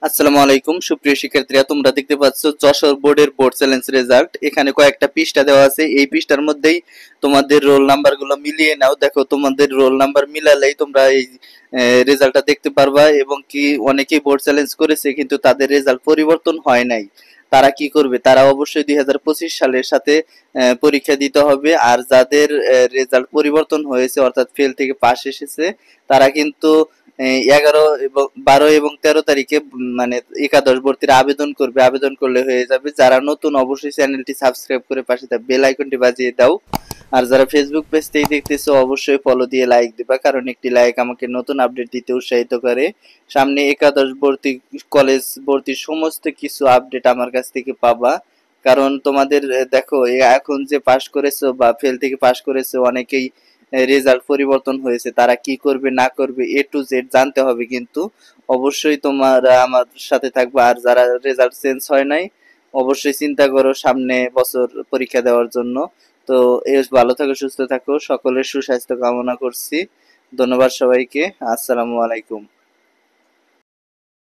আসসালামু আলাইকুম সুপ্রিয় শিক্ষার্থীরা, তোমরা দেখতে পাচ্ছ যশোর বোর্ডের বোর্ড চ্যালেঞ্জ রেজাল্ট। এখানে কয়েকটা পৃষ্ঠা দেওয়া আছে, এই পৃষ্ঠার মধ্যেই তোমাদের রোল নাম্বার গুলো মিলিয়ে নাও। দেখো তোমাদের রোল নাম্বার মিলালেই তোমরা এই রেজাল্টটা দেখতে পারবা। এবং কি অনেকেই বোর্ড চ্যালেঞ্জ করেছে কিন্তু তাদের রেজাল্ট পরিবর্তন হয় নাই। তারা কি করবে? তারা অবশ্যই 2025 সালের সাথে পরীক্ষা দিতে হবে। আর যাদের রেজাল্ট পরিবর্তন হয়েছে অর্থাৎ ফেল থেকে পাস এসেছে, তারা কিন্তু 11 এবং 12 এবং 13 তারিখে মানে একাদশ ভর্তির আবেদন করবে। আবেদন করলে হয়ে যাবে। যারা নতুন অবশ্যই চ্যানেলটি সাবস্ক্রাইব করে পাশে থাকা বেল আইকনটি বাজিয়ে দাও। আর যারা ফেসবুক পেজ থেকে দেখতেছো অবশ্যই ফলো দিয়ে লাইক দিবা, কারণ একটি লাইক আমাকে নতুন আপডেট দিতে উৎসাহিত করে। সামনে একাদশ ভর্তি, কলেজ ভর্তির সমস্ত কিছু আপডেট আমার কাছ থেকে পাবা। কারণ তোমাদের দেখো এখন যে পাস করেছো বা ফেল থেকে পাস করেছো অনেকেই রেজাল্ট পরিবর্তন হয়েছে, তারা কি করবে না করবে এ টু জেড জানতে হবে। কিন্তু অবশ্যই তোমরা আমার সাথে থাকবে। আর যারা রেজাল্ট চেঞ্জ হয় নাই অবশ্যই চিন্তা করো সামনে বছর পরীক্ষা দেওয়ার জন্য। তো ভালো থাকো, সুস্থ থাকো, সকলের সুস্বাস্থ্য কামনা করছি। ধন্যবাদ সবাইকে। আসসালামু আলাইকুম।